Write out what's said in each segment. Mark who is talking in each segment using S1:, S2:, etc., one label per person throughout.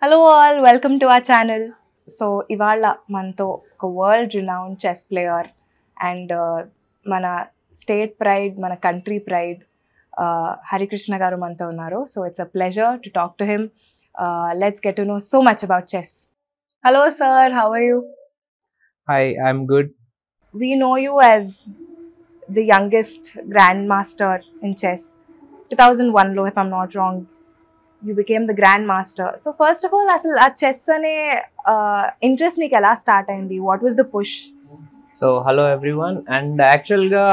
S1: Hello all, welcome to our channel. So ఇవాళ మనతో ఒక world renowned chess player and మన స్టేట్ ప్రైడ్, మన కంట్రీ ప్రైడ్ హరికృష్ణ గారు మనతో ఉన్నారు. So it's a pleasure to talk to him. Let's get to know so much about chess. Hello sir, how are you?
S2: Hi, I'm good.
S1: We know you as the youngest grandmaster in chess. 2001 lo, if I'm not wrong, you became the grandmaster. So first of all, asalu aa chess ane interest meeku ela start ayindi? What was the push?
S2: So hello everyone. And actually గా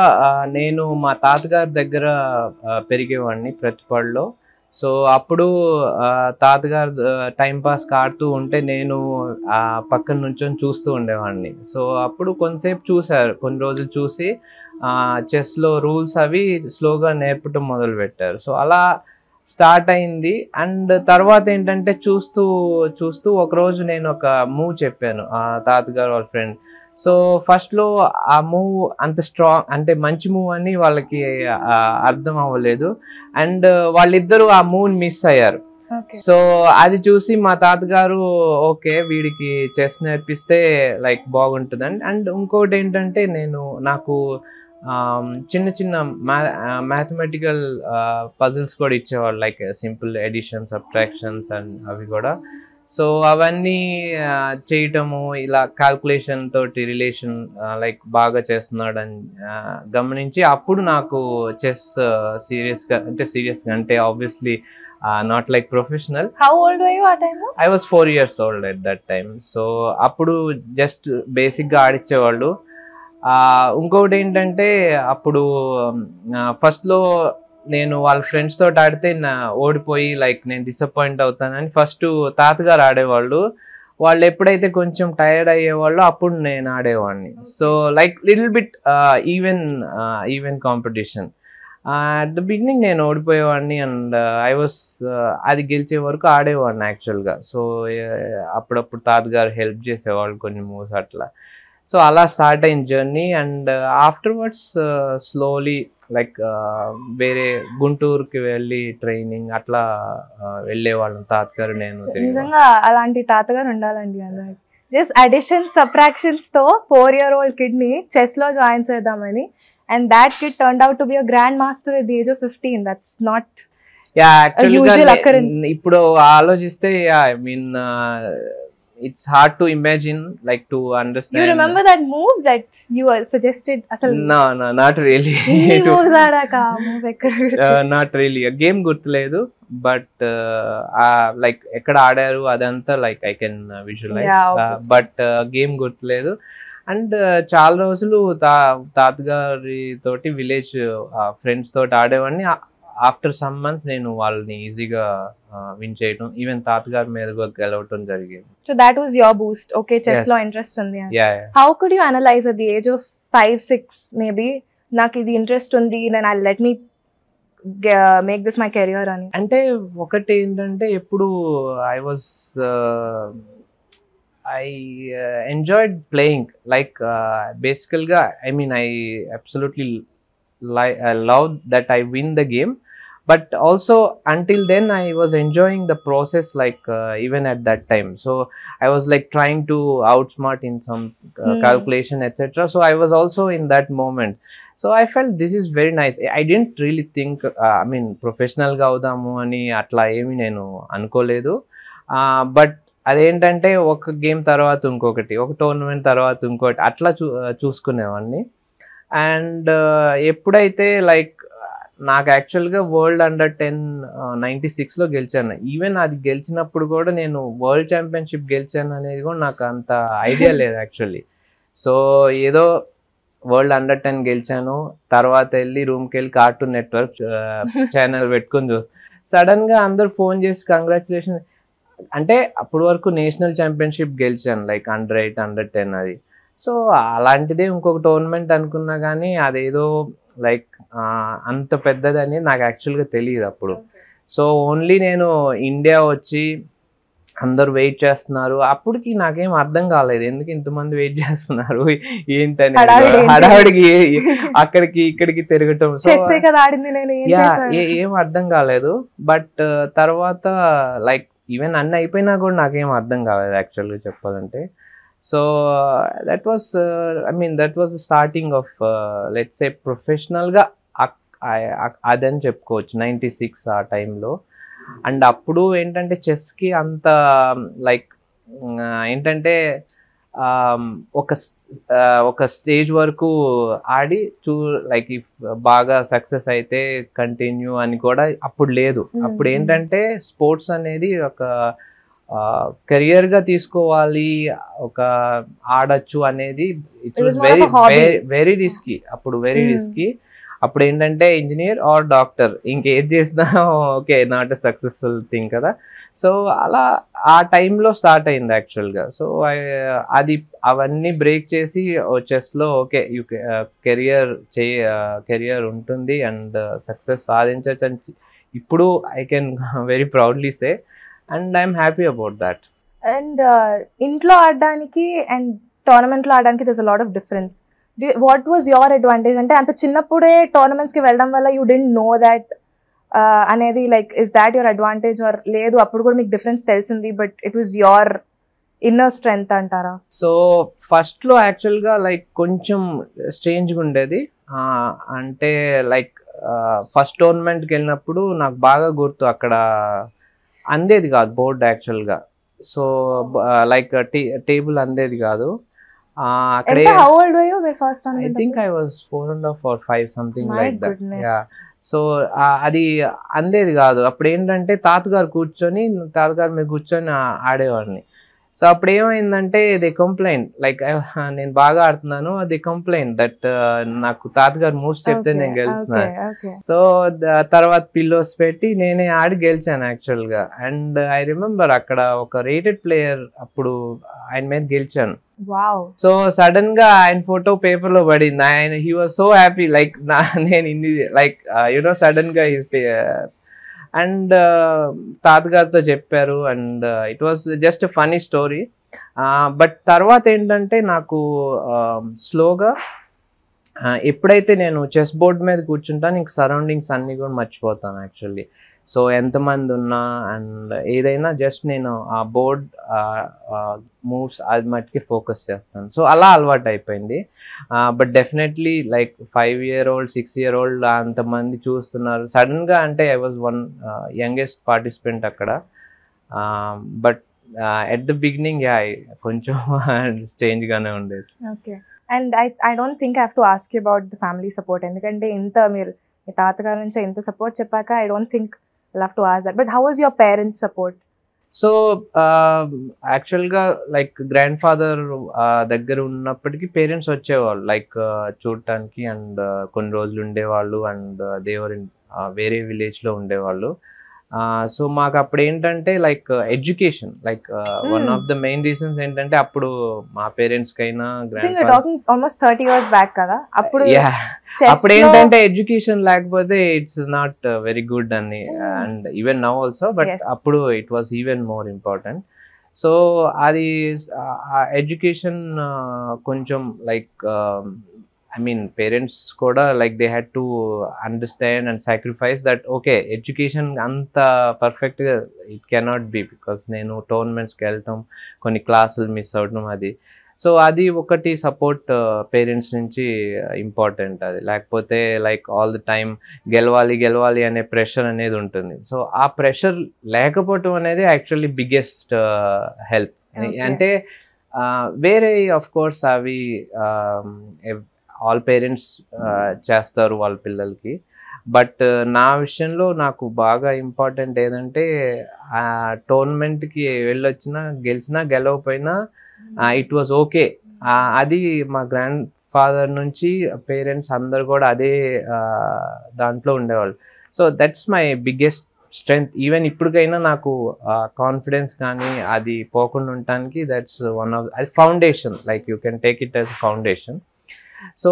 S2: నేను మా తాతగారి దగ్గర పెరిగేవాడిని ప్రతిపాడులో. So అప్పుడు తాతగారు time pass ఆడుతూ ఉంటే నేను పక్కన నుంచొని చూస్తూ ఉండేవాడిని. సో అప్పుడు కొన్ని రోజులు చూసి చెస్లో రూల్స్ అవి స్లోగా నేర్పటం మొదలుపెట్టారు. సో అలా స్టార్ట్ అయింది. అండ్ తర్వాత ఏంటంటే చూస్తూ ఒకరోజు నేను ఒక మూవ్ చెప్పాను తాతగారు వాళ్ళ ఫ్రెండ్. సో ఫస్ట్లో ఆ మూవ్ అంత స్ట్రాంగ్ అంటే మంచి మూవ్ అని వాళ్ళకి అర్థం అవ్వలేదు. అండ్ వాళ్ళిద్దరూ ఆ మూవ్ని మిస్ అయ్యారు. సో అది చూసి మా తాతగారు ఓకే వీడికి చెస్ నేర్పిస్తే లైక్ బాగుంటుందని. అండ్ ఇంకోటి ఏంటంటే నాకు చిన్న చిన్న మ్యాథమెటికల్ పజిల్స్ కూడా ఇచ్చేవాళ్ళు, like simple addition, subtractions and అవి కూడా. సో అవన్నీ చేయటము, ఇలా క్యాల్కులేషన్ తోటి రిలేషన్ లైక్ బాగా చేస్తున్నాడు అని గమనించి అప్పుడు నాకు చెస్ సీరియస్గా అంటే obviously not like professional.
S1: How old were you at time?
S2: I was 4 years old at that time. So అప్పుడు జస్ట్ బేసిక్గా ఆడిచ్చేవాళ్ళు. ఇంకొకటి ఏంటంటే అప్పుడు ఫస్ట్లో నేను వాళ్ళ ఫ్రెండ్స్ తోటి ఆడితే ఓడిపోయి లైక్ నేను డిసప్పాయింట్ అవుతానని ఫస్ట్ తాతగారు ఆడేవాళ్ళు. వాళ్ళు ఎప్పుడైతే కొంచెం టైర్డ్ అయ్యేవాళ్ళు అప్పుడు నేను ఆడేవాడిని. So like little bit even competition. At the beginning నేను ఓడిపోయేవాడిని అండ్ అది గెలిచే వరకు ఆడేవాడిని యాక్చువల్గా. సో అప్పుడప్పుడు తాతగారు హెల్ప్ చేసేవాళ్ళు కొన్ని మూవ్స్ అట్లా. సో అలా స్టార్ట్ అయిన journey. And afterwards slowly like వేరే గుంటూరుకి వెళ్ళి ట్రైనింగ్ అట్లా వెళ్ళేవాళ్ళం తాతగారు నేను.
S1: నిజంగా అలాంటి తాతగారు ఉండాలండి అందరికి. జస్ట్ అడిషన్ సబ్ట్రాక్షన్స్ తో 4-year-old కిడ్ ని చెస్ లో జాయిన్ చేద్దామని. And that kid turned out to be a grand master at the age of 15. That's not usual occurrence.
S2: ఇప్పుడు ఆలోచిస్తే I mean it's hard to imagine, like to understand.
S1: You remember that move that you suggested?
S2: No, not really. Not really. A game gurtuledu, but like ekkada aadaru adantha like I can visualize. But game gurtuledu. And చాలా రోజులు తాతగారి తోటి village friends తోటి ఆడేవాడిని. After some months నేను వాళ్ళని ఈజీగా win చేయడం, ఈవెన్ తాతగారి మీద గెలవటం జరిగేది.
S1: So that was your Boost. Okay, chess లో ఇంట్రెస్ట్ ఉంది. How could you analyse at the age of 5-6 maybe నాకు ఇది ఇంట్రెస్ట్ ఉంది, నేను let me make this my career అని?
S2: అంటే ఒకటి ఏంటంటే ఎప్పుడు I enjoyed playing, like basically I mean I absolutely love that I win the game, but also until then I was enjoying the process, like even at that time. So I was like trying to outsmart in some calculation, etc. So I was also in that moment. So I felt this is very nice. I didn't really think I mean professional ga avdamu ani atla emi nenu anukoledu. But అదేంటంటే ఒక game తర్వాత ఇంకొకటి, ఒక tournament తర్వాత ఇంకోటి అట్లా చూసుకునేవాడిని. And ఎప్పుడైతే like నాకు యాక్చువల్గా వరల్డ్ అండర్-10 96లో గెలిచాను. ఈవెన్ అది గెలిచినప్పుడు కూడా నేను వరల్డ్ ఛాంపియన్షిప్ గెలిచాను అనేది కూడా నాకు అంత ఐడియా లేదు యాక్చువల్లీ. సో ఏదో వరల్డ్ అండర్-10 గెలిచాను, తర్వాత వెళ్ళి రూమ్కి వెళ్ళి కార్టూన్ నెట్వర్క్ ఛానల్ పెట్టుకొని సడన్గా అందరు ఫోన్ చేసి కంగ్రాచులేషన్ అంటే అప్పటి వరకు నేషనల్ ఛాంపియన్షిప్ గెలిచాను లైక్ అండర్-8 అండర్-10 అది. సో అలాంటిదే ఇంకొక టోర్నమెంట్ అనుకున్నా కానీ అదేదో లైక్ అంత పెద్దదని నాకు యాక్చువల్గా తెలియదు అప్పుడు. సో ఓన్లీ నేను ఇండియా వచ్చి అందరు వెయిట్ చేస్తున్నారు, అప్పటికి నాకేం అర్థం కాలేదు ఎందుకు ఇంతమంది వెయిట్ చేస్తున్నారు ఏంటని, హడావిడికి అక్కడికి ఇక్కడికి తిరగటం. ఏం అర్థం కాలేదు. బట్ తర్వాత లైక్ ఈవెన్ అన్నీ అయిపోయినా కూడా నాకేం అర్థం కాలేదు యాక్చువల్గా చెప్పాలంటే. So that was that was the starting of let's say ప్రొఫెషనల్గా అదని చెప్పుకోవచ్చు 96 ఆ టైంలో. అండ్ అప్పుడు ఏంటంటే చెస్కి అంత లైక్ ఏంటంటే ఒక స్టేజ్ వరకు ఆడి లైక్ ఇఫ్ బాగా సక్సెస్ అయితే కంటిన్యూ అని కూడా అప్పుడు లేదు. అప్పుడు ఏంటంటే స్పోర్ట్స్ అనేది ఒక కెరియర్గా తీసుకోవాలి, ఒక ఆడచ్చు అనేది ఇట్ వాస్ వెరీ రిస్కీ. అప్పుడు వెరీ రిస్కీ. అప్పుడు ఏంటంటే ఇంజనీర్ ఆర్ డాక్టర్, ఇంకేది చేసినా okay not a successful thing కదా. సో అలా ఆ టైంలో స్టార్ట్ అయింది యాక్చువల్గా. సో అది అవన్నీ బ్రేక్ చేసి చెస్లో ఓకే కెరియర్ ఉంటుంది అండ్ సక్సెస్ సాధించవచ్చు అని ఇప్పుడు I can very proudly say and I'm happy about that.
S1: And ఇంట్లో ఆడడానికి అండ్ టోర్నమెంట్లో ఆడడానికి there's a lot of difference. What was your advantage? అంటే అంత చిన్నప్పుడే టోర్నమెంట్స్కి వెళ్ళడం వల్ల యూ డెంట్ నో దాట్ అనేది like is that your advantage are లేదు అప్పుడు కూడా మీకు డిఫరెన్స్ తెలిసింది but it was your inner strength అంటారా?
S2: సో ఫస్ట్లో యాక్చువల్గా లైక్ కొంచెం స్ట్రేంజ్గా ఉండేది. అంటే లైక్ ఫస్ట్ టోర్నమెంట్కి వెళ్ళినప్పుడు నాకు బాగా గుర్తు అక్కడ అందేది కాదు బోర్డ్ యాక్చువల్గా. సో లైక్ టేబుల్ అందేది కాదు. అక్కడే I think I was 4.5 or 5 something like that. Yeah. So అది అందేది కాదు. అప్పుడు ఏంటంటే తాతగారు మీద కూర్చొని ఆడేవాడిని. సో అప్పుడు ఏమైందంటే దే కంప్లైంట్ లైక్ నేను బాగా ఆడుతున్నాను, అది కంప్లైంట్ దట్ నాకు తాతగారు మూవ్స్ చెప్తే నేను గెలుస్తున్నాను. సో తర్వాత పిల్లోస్ పెట్టి నేనే ఆడి గెలిచాను యాక్చువల్గా. అండ్ ఐ రిమెంబర్ అక్కడ ఒక రేటెడ్ ప్లేయర్ అప్పుడు ఆయన మీద గెలిచాను. సో సడన్ గా ఆయన ఫోటో పేపర్ లో పడింది. ఆయన he was so happy like నేను ఇన్ని లైక్ యునో సడన్ గా అండ్ తాతగారితో చెప్పారు and it was just funny story. But తర్వాత ఏంటంటే నాకు స్లోగా ఎప్పుడైతే నేను చెస్ బోర్డ్ మీద కూర్చుంటాను ఇంక సరౌండింగ్స్ అన్నీ కూడా మర్చిపోతాను యాక్చువల్లీ. సో ఎంతమంది ఉన్నా అండ్ ఏదైనా జస్ట్ నేను ఆ బోర్డ్ మూవ్స్ అది మట్టుకి ఫోకస్ చేస్తాను. సో అలా అలవాటు అయిపోయింది. But definitely like 5-year-old 6-year-old అంతమంది చూస్తున్నారు సడన్గా. అంటే I was one youngest participant అక్కడ. బట్ ఎట్ ద బిగినింగ్ కొంచెం స్ట్రేంజ్గానే ఉండేది.
S1: Okay. And I don't think I have to ask you about the family support, ఎందుకంటే ఇంత మీరు మీ తాతగారి నుంచి ఇంత సపోర్ట్ చెప్పాక I don't think I have to ask that. But how was your parents support?
S2: So యాక్చువల్గా లైక్ గ్రాండ్ ఫాదర్ దగ్గర ఉన్నప్పటికీ పేరెంట్స్ వచ్చేవాళ్ళు లైక్ చూడటానికి అండ్ కొన్ని రోజులు ఉండేవాళ్ళు అండ్ దేవర్ వేరే విలేజ్లో ఉండేవాళ్ళు. సో మాకు అప్పుడు ఏంటంటే like education like one of the main reasons ఏంటంటే అప్పుడు మా పేరెంట్స్ కైనా
S1: ఆల్మోస్ట్ 30 years బ్యాక్ కదా, అప్పుడు
S2: ఏంటంటే ఎడ్యుకేషన్ లేకపోతే ఇట్స్ నాట్ వెరీ గుడ్ అని and even now also but అప్పుడు it was even more important. So అది ఎడ్యుకేషన్ కొంచెం లైక్ పేరెంట్స్ కూడా like they had to understand and sacrifice that okay education అంత పర్ఫెక్ట్గా ఇట్ కెనాట్ బి బికాస్ నేను టోర్నమెంట్స్కి వెళ్ళటం కొన్ని క్లాసులు మిస్ అవడం అది. సో అది ఒకటి సపోర్ట్ పేరెంట్స్ నుంచి ఇంపార్టెంట్. అది లేకపోతే లైక్ ఆల్ ది టైమ్ గెలవాలి అనే ప్రెషర్ అనేది ఉంటుంది. సో ఆ ప్రెషర్ లేకపోవటం అనేది యాక్చువల్లీ బిగ్గెస్ట్ హెల్ప్. అంటే వేరే ఆఫ్ కోర్స్ అవి ఆల్ పేరెంట్స్ చేస్తారు వాళ్ళ పిల్లలకి. బట్ నా విషయంలో నాకు బాగా ఇంపార్టెంట్ ఏదంటే టోర్నమెంట్కి వెళ్ళొచ్చినా గెలిచినా గెలవకపోయినా ఇట్ వాజ్ ఓకే. అది మా గ్రాండ్ ఫాదర్ నుంచి పేరెంట్స్ అందరు కూడా అదే దాంట్లో ఉండేవాళ్ళు. So that's my biggest strength. Even ఇప్పటికైనా నాకు కాన్ఫిడెన్స్ కానీ అది పోకుండా ఉండటానికి దట్స్ వన్ ఆఫ్ అది foundation like you can take it as foundation. So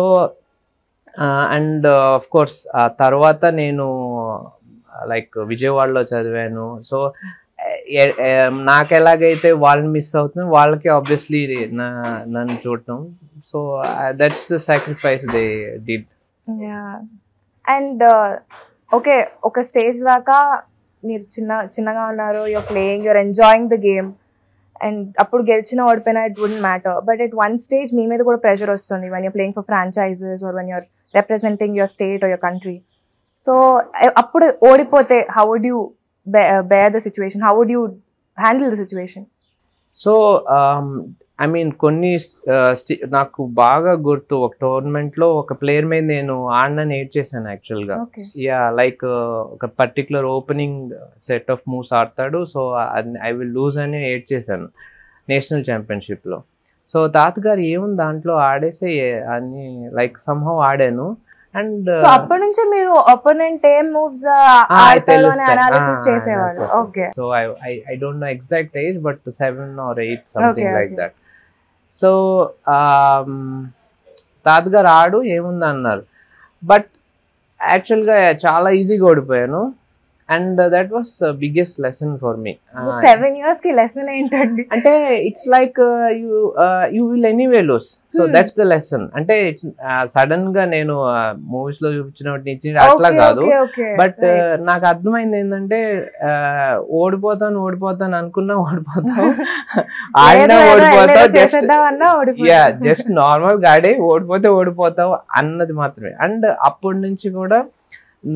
S2: and of course ఆ తర్వాత నేను లైక్ విజయవాడలో చదివాను. సో నాకు ఎలాగైతే వాళ్ళని మిస్ అవుతుంది వాళ్ళకి ఆబ్వియస్లీ నన్ను చూడటం. So that's the sacrifice they did.
S1: And okay ఒక స్టేజ్ దాకా మీరు చిన్నగా ఉన్నారు, you're playing, you're enjoying the game, and అప్పుడు గెలిచినా ఓడిపోయినా it wouldn't matter. But at one stage మీ మీద కూడా ప్రెషర్ వస్తుంది when you're playing for franchises or when you're representing your state or your country. So అప్పుడు ఓడిపోతే how would you bear the situation? How would you handle the situation?
S2: So I mean కొన్ని నాకు బాగా గుర్తు, ఒక టోర్నమెంట్లో ఒక ప్లేయర్ మీద నేను ఆడనని ఏడ్ చేశాను యాక్చువల్గా. యా, లైక్ ఒక particular opening set of moves ఆడతాడు, సో ఐ విల్ లూజ్ అని ఏడ్ చేశాను నేషనల్ ఛాంపియన్షిప్లో. సో తాతగారు ఏముంది దాంట్లో ఆడేసే అని లైక్ సమ్హౌ ఆడాను. అండ్
S1: అప్పటి నుంచి మీరు అపోనెంట్ ఏం మూవ్స్ ఆడతారు అని అనాలిసిస్ చేసేవాళ్ళు. Okay.
S2: So I don't know exact age, but 7 or 8 something like that. So తాతగారు ఆడు ఏముంది అన్నారు, బట్ యాక్చువల్గా చాలా ఈజీగా ఓడిపోయాను. And that was the biggest lesson for me.
S1: 7 years కి లెసన్ ఏంటండి
S2: అంటే it's like you will anyway lose, so that's the lesson. అంటే సడన్ గా నేను మూవీస్ లో చూపించినట్టు అట్లా కాదు, బట్ నాకు అర్థమైంది ఏంటంటే ఓడిపోతాను అనుకున్నా ఓడిపోతావు, ఆడినా ఓడిపోతావు, జస్ట్ నార్మల్ గాడే ఓడిపోతావు అన్నది మాత్రమే. అండ్ అప్పటి నుంచి కూడా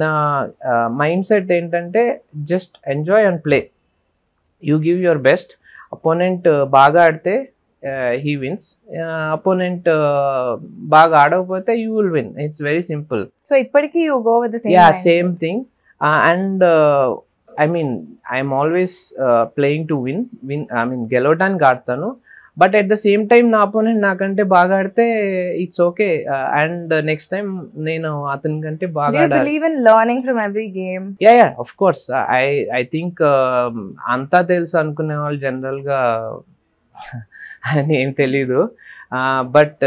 S2: నా మైండ్ సెట్ ఏంటంటే just enjoy and play, you give your best. Opponent బాగా ఆడితే హీ విన్స్, అపోనెంట్ బాగా ఆడకపోతే you will win. It's very simple.
S1: So ఇప్పటికీ you go with the same.
S2: Yeah, same thing. And I mean I'm always playing to win. I mean గెలవడానికి ఆడతాను, but at the same time నా opponent నాకంటే బాగా ఆడితే it's okay. And next time నేను అతని కంటే బాగా yeah of course. I think అంతా తెలుసు అనుకునే వాళ్ళు జనరల్ గా అని ఏం తెలీదు, బట్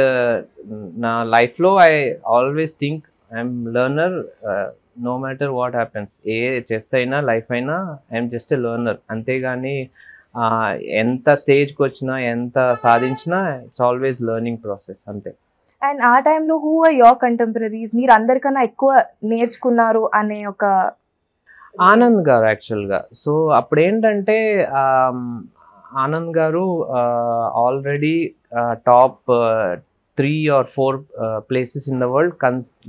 S2: నా లైఫ్ లో I always think I'm learner. No matter what happens, ఏ చెస్ అయినా లైఫ్ అయినా ఐఎమ్ జస్ట్ ఎ లెర్నర్. అంతేగాని ఎంత స్టేజ్కి వచ్చినా ఎంత సాధించినా ఇట్స్ ఆల్వేస్ లెర్నింగ్ ప్రాసెస్ అంతే.
S1: అండ్ ఆ టైంలో హూ ఆర్ యువర్ కంటెంపరీస్, మీరు అందరికన్నా ఎక్కువ నేర్చుకున్నారు అనే ఒక?
S2: ఆనంద్ గారు యాక్చువల్గా. సో అప్పుడు ఏంటంటే ఆనంద్ గారు already top 3 or 4 places in the world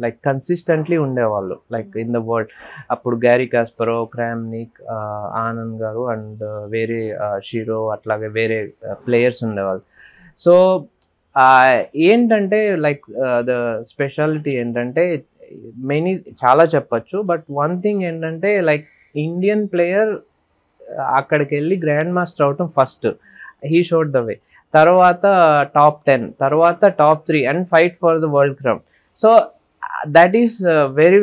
S2: like consistently ఉండేవాళ్ళు, లైక్ ఇన్ ద వరల్డ్. అప్పుడు గ్యారీ కాస్పరోవ్, క్రామ్నిక్, ఆనంద్ గారు అండ్ వేరే షీరో అట్లాగే వేరే ప్లేయర్స్ ఉండేవాళ్ళు. సో ఏంటంటే లైక్ ద స్పెషాలిటీ ఏంటంటే చాలా చెప్పచ్చు, బట్ వన్ థింగ్ ఏంటంటే లైక్ ఇండియన్ ప్లేయర్ అక్కడికి వెళ్ళి గ్రాండ్ మాస్టర్ అవటం ఫస్ట్, హీ షోడ్ ద వే. తర్వాత టాప్ 10, తర్వాత top 3 and fight for the world crown. So that is very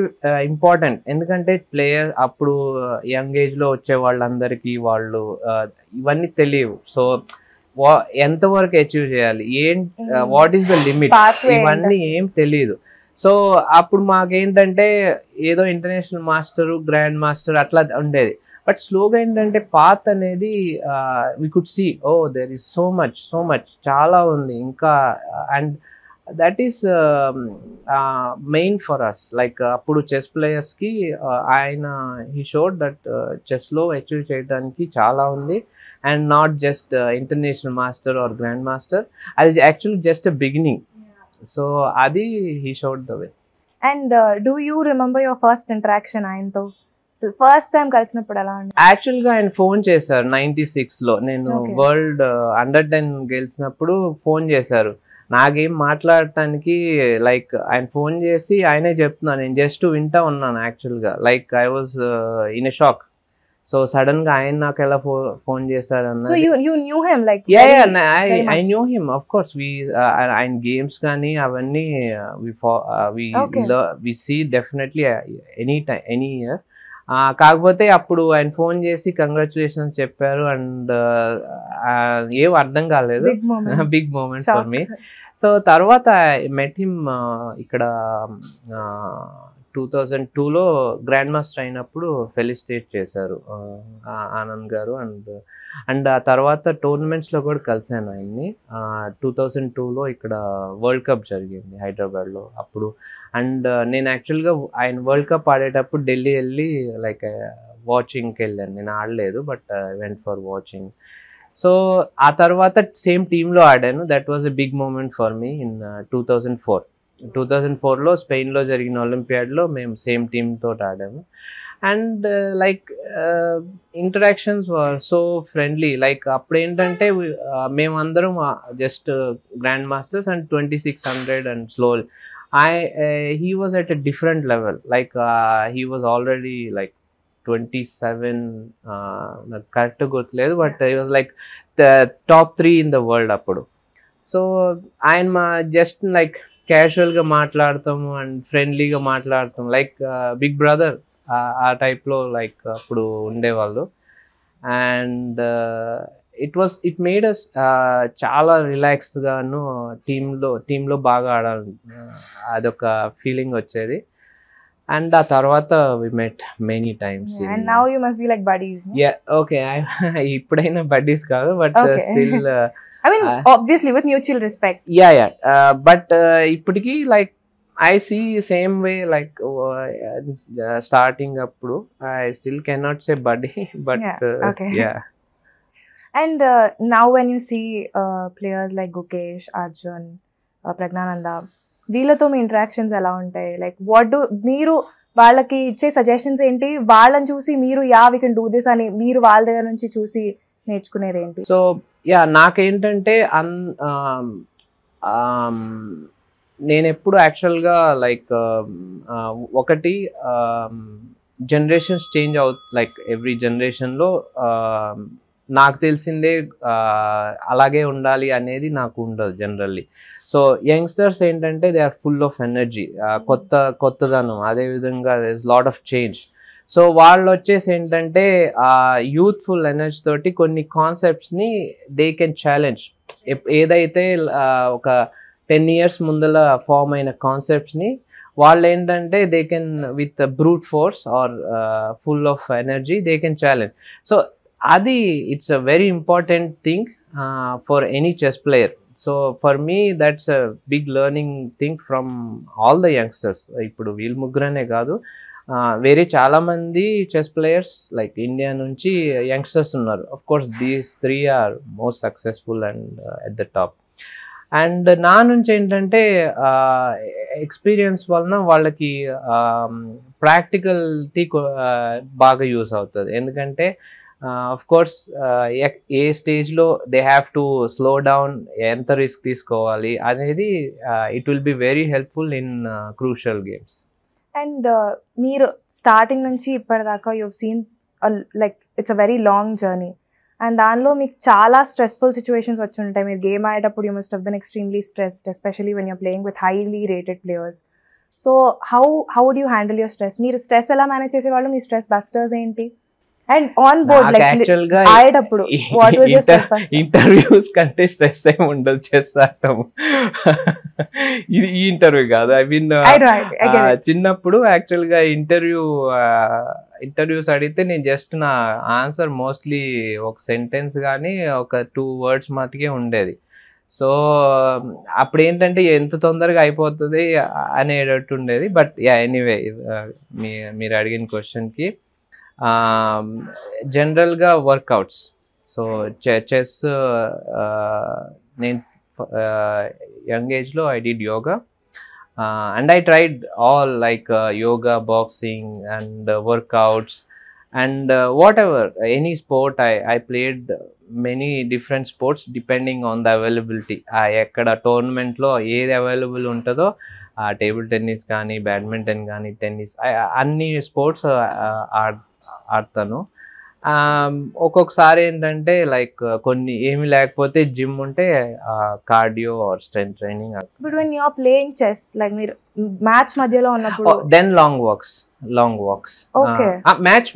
S2: important. ఎందుకంటే ప్లేయర్ అప్పుడు యంగ్ ఏజ్లో వచ్చే వాళ్ళందరికీ వాళ్ళు ఇవన్నీ తెలియవు. సో ఎంతవరకు అచీవ్ చేయాలి, వాట్ ఈస్ ద లిమిట్, ఇవన్నీ ఏం తెలియదు. సో అప్పుడు మాకేంటంటే ఏదో ఇంటర్నేషనల్ మాస్టరు, గ్రాండ్ మాస్టర్ అట్లా ఉండేది. బట్ స్లోగా ఏంటంటే పాత్ అనేది we could see, oh there is so much చాలా ఉంది ఇంకా. And that is main for us. Like అప్పుడు చెస్ ప్లేయర్స్కి ఆయన హీ షోడ్ దట్ చెస్లో అచీవ్ చేయడానికి చాలా ఉంది. And not just international master or grand master, అది actually just a beginning. So అది he showed the way.
S1: And do you remember your first interaction ఆయనతో? ఫస్ట్ టైం కలిసినప్పుడు ఎలా ఉంది?
S2: యాక్చువల్గా ఆయన ఫోన్ చేశారు 96లో, నేను వరల్డ్ అండర్-10 గెలిచినప్పుడు ఫోన్ చేశారు. నాకేం మాట్లాడటానికి, లైక్ ఆయన ఫోన్ చేసి ఆయనే చెప్తున్నాను, నేను జస్ట్ వింటా ఉన్నాను యాక్చువల్గా. Like I was in a shock. So sudden గా ఆయన నాకు ఎలా ఫోన్ చేశారన్న.
S1: So you knew him like?
S2: Yeah, I knew him, of course. We ఆయన గేమ్స్ కానీ అవన్నీ we see definitely any year. కాకపోతే అప్పుడు ఆయన ఫోన్ చేసి కంగ్రాచులేషన్స్ చెప్పారు అండ్ ఏం అర్థం కాలేదు. Big moment for me. So తర్వాత మెట్ హిమ్ ఇక్కడ 2002లో గ్రాండ్ మాస్టర్ అయినప్పుడు ఫెలిసిటేట్ చేశారు ఆనంద్ గారు. అండ్ ఆ తర్వాత టోర్నమెంట్స్లో కూడా కలిసాను ఆయన్ని. 2002లో ఇక్కడ వరల్డ్ కప్ జరిగింది హైదరాబాద్లో అప్పుడు. అండ్ నేను యాక్చువల్గా ఆయన వరల్డ్ కప్ ఆడేటప్పుడు ఢిల్లీ వెళ్ళి లైక్ వాచింగ్కి వెళ్ళాను, నేను ఆడలేదు, but went for watching. So ఆ తర్వాత సేమ్ టీంలో ఆడాను. That was a big moment for me in 2004లో స్పెయిన్లో జరిగిన ఒలింపియాడ్లో మేము సేమ్ టీంతో ఆడాము. And like interactions were so friendly. Like అప్పుడు ఏంటంటే మేమందరం just grand masters and 2600 and slow. he was at a different level. Like he was already like 27, నాకు కరెక్ట్ గుర్తులేదు, but he was like the top 3 in the world అప్పుడు. So ఆయన మా just like క్యాజువల్గా మాట్లాడతాము అండ్ ఫ్రెండ్లీగా మాట్లాడతాం, like big brother ఆ టైప్లో లైక్ అప్పుడు ఉండేవాళ్ళు. అండ్ ఇట్ మేడ్ అస్ చాలా రిలాక్స్డ్గాను టీంలో బాగా ఆడాలి, అదొక ఫీలింగ్ వచ్చేది. అండ్ ఆ తర్వాత we met many times.
S1: And now you must be like buddies, no?
S2: Yeah, okay. ఇప్పుడైనా బడ్డీస్ కాదు, but still
S1: I mean, obviously with mutual respect.
S2: Yeah. But ఇప్పటికి like I see same way, like starting appudu I still cannot say buddy, but
S1: okay.
S2: Yeah.
S1: And now when you see players like Gukesh, Arjun, Pragnananda, వీళ్ళతో మీ interactions ఎలా ఉంటాయి? Like what do మీరు వాళ్ళకి ఇచ్చే suggestions ఏంటి? వాళ్ళని చూసి మీరు వీ కెన్ డూ దిస్ అని మీరు వాళ్ళ దగ్గర నుంచి చూసి నేర్చుకునేది ఏంటి?
S2: సో నాకేంటంటే నేను ఎప్పుడు యాక్చువల్గా లైక్ ఒకటి జనరేషన్స్ చేంజ్ లైక్ ఎవ్రీ జనరేషన్లో నాకు తెలిసిందే అలాగే ఉండాలి అనేది నాకు ఉండదు జనరల్లీ. సో యంగ్స్టర్స్ ఏంటంటే they are full of energy, కొత్తదనం, అదేవిధంగా they is lot of change. So వాళ్ళు వచ్చేసి ఏంటంటే యూత్ఫుల్ ఎనర్జీ తోటి కొన్ని కాన్సెప్ట్స్ని దే కెన్ ఛాలెంజ్. ఏదైతే ఒక 10 years ముందల ఫామ్ అయిన కాన్సెప్ట్స్ని వాళ్ళు ఏంటంటే they can with brute force or full of energy they can challenge. So అది it's a very important thing for any chess player. So for me that's a big learning thing from all the youngsters. ఇప్పుడు వీళ్ళు ముగ్గురనే కాదు, వేరే చాలామంది chess players like India నుంచి youngsters ఉన్నారు. Of course these 3 are most successful and at the top. And నా నుంచి ఏంటంటే ఎక్స్పీరియన్స్ వలన వాళ్ళకి ప్రాక్టికల్టీ బాగా యూస్ అవుతుంది. ఎందుకంటే ఆఫ్ కోర్స్ ఏ స్టేజ్లో they have to slow down, ఎంత రిస్క్ తీసుకోవాలి అనేది it will be very helpful in crucial games.
S1: And మీరు స్టార్టింగ్ నుంచి ఇప్పటిదాకా you've seen like it's a very long journey. And దానిలో మీకు చాలా స్ట్రెస్ఫుల్ సిచ్యువేషన్స్ వచ్చి ఉంటాయి. మీరు గేమ్ ఆడేటప్పుడు you must have been extremely stressed, especially when you're playing with highly rated players. So how would you handle your stress? మీరు stress ఎలా manage చేసేవాళ్ళు? మీ స్ట్రెస్ బస్టర్స్ ఏంటి? అండ్ ఆన్ బోర్డ్
S2: యాక్చువల్గా
S1: ఆడేటప్పుడు what was your stress buster?
S2: Interviews కంటే stress ఏమి ఉండదు చేస్తాము. ఇది ఈ ఇంటర్వ్యూ కాదు, ఐ మీన్ చిన్నప్పుడు యాక్చువల్గా ఇంటర్వ్యూస్ అడిగితే నేను జస్ట్ నా ఆన్సర్ మోస్ట్లీ ఒక సెంటెన్స్ కానీ ఒక 2 words మటుకే ఉండేది. సో అప్పుడు ఏంటంటే ఎంత తొందరగా అయిపోతుంది అనేటట్టు ఉండేది. బట్ ఎనీవే మీరు అడిగిన క్వశ్చన్కి జనరల్గా వర్కౌట్స్. సో చెస్ నేను యంగ్ ఏజ్లో I did yoga and I tried all like yoga, boxing and workouts and whatever, any sport I played many different sports depending on the availability. ekkada tournament lo ఏది available ఉంటుందో table tennis కానీ, badminton కానీ, tennis, అన్ని sports ఆడతాను. ఒక్కొక్కసారి ఏంటంటే like కొన్ని ఏమి లేకపోతే జిమ్ ఉంటే cardio or strength training.
S1: But when you are playing chess like మీరు మ్యాచ్ మధ్యలో ఉన్నప్పుడు
S2: then long walks
S1: okay
S2: match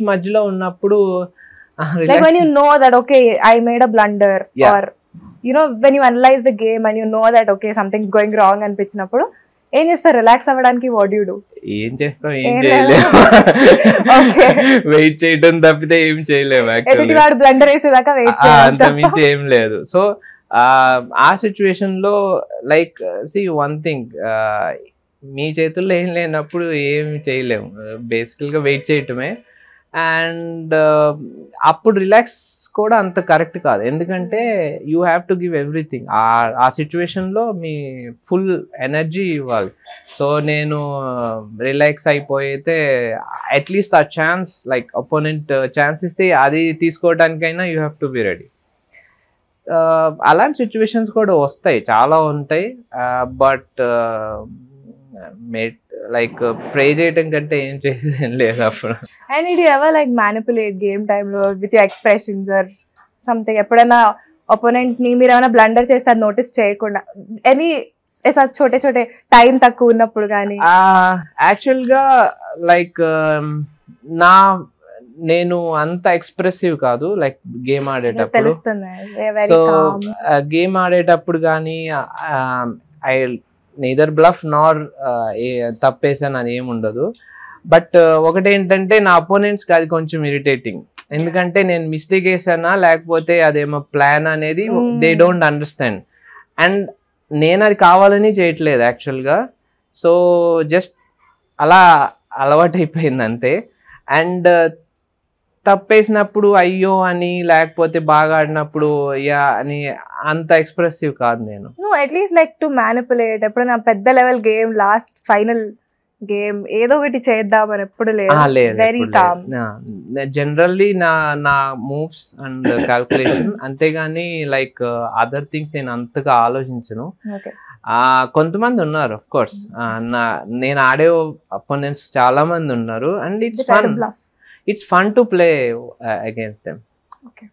S2: మధ్యలో ఉన్నప్పుడు
S1: like when you know that okay I made a blunder, yeah. Or you know when you analyze the game and you know that okay something's going wrong అనిపించినప్పుడు ఏం చేస్తారు relax అవ్వడానికి? What you do?
S2: ఏం చేస్తాం, ఏం చేయలేము, wait చేయడం తప్పితే ఏం చేయలేము.
S1: ఎదుటి వాడు బ్లండర్ వేసేదాకా వెయిట్ చేయాలి,
S2: అంత మించి ఏం లేదు. సో ఆ సిచ్యువేషన్ లో లైక్ సి వన్ థింగ్, మీ చేతుల్లో ఏం లేనప్పుడు ఏమి చేయలేము, బేసికల్ గా వెయిట్ చేయటమే. అండ్ అప్పుడు రిలాక్స్ కూడా అంత కరెక్ట్ కాదు, ఎందుకంటే you have to give everything. ఆ సిచ్యువేషన్లో మీ ఫుల్ ఎనర్జీ ఇవ్వాలి. సో నేను రిలాక్స్ అయిపోయితే అట్లీస్ట్ ఆ ఛాన్స్, లైక్ అపోనెంట్ ఛాన్స్ ఇస్తే అది తీసుకోవడానికైనా you have to be ready. అలాంటి సిచ్యువేషన్స్ కూడా వస్తాయి, చాలా ఉంటాయి. బట్ లైక్ ప్రే చేయటం కంటే ఏం చేసేది ఏం లేదు అప్పుడు.
S1: అండ్ ఇది ఎవర్ లైక్ మ్యానిపులేట్ గేమ్ టైంలో with your expressions or something? ఎప్పుడైనా ఒపోనెంట్ ని మీరు ఏమైనా బ్లండర్ చేస్తే అది నోటీస్ చేయకుండా ఎనీ చోటే చోటే టైం తక్కువ ఉన్నప్పుడు కానీ?
S2: యాక్చువల్గా లైక్ నేను అంత ఎక్స్ప్రెసివ్ కాదు లైక్ గేమ్ ఆడేటప్పుడు. సో గేమ్ ఆడేటప్పుడు కానీ ఐ నెయిదర్ బ్లఫ్ నార్ తప్పేసాను అని ఏమి ఉండదు. బట్ ఒకటేంటంటే నా అపోనెంట్స్కి అది కొంచెం ఇరిటేటింగ్, ఎందుకంటే నేను మిస్టేక్ వేసానా లేకపోతే అదేమో ప్లాన్ అనేది దే డోంట్ అండర్స్టాండ్. అండ్ నేను అది కావాలని చేయట్లేదు యాక్చువల్గా. సో జస్ట్ అలా అలవాటు అయిపోయింది అంతే. అండ్ తప్పేసినప్పుడు అయ్యో అని, లేకపోతే బాగా ఆడినప్పుడు యా అని అంత ఎక్స్ప్రెసివ్ కాదు నేను.
S1: అట్లీస్ట్ లైక్ టు మ్యానిపులేట్ ఎప్పుడైనా పెద్ద level game, last final game ఏదో ఒకటి చేద్దామని ఎప్పుడు లేదు? Very calm.
S2: జనరల్లీ నా మూవ్స్ అండ్ క్యాల్కులేషన్, అంతేగాని లైక్ అదర్ థింగ్స్ నేను అంతగా ఆలోచించను. కొంతమంది ఉన్నారు ఆఫ్ కోర్స్, నేను ఆడే అపోనెంట్స్ చాలా మంది ఉన్నారు. And it's fun to play against them.
S1: Okay.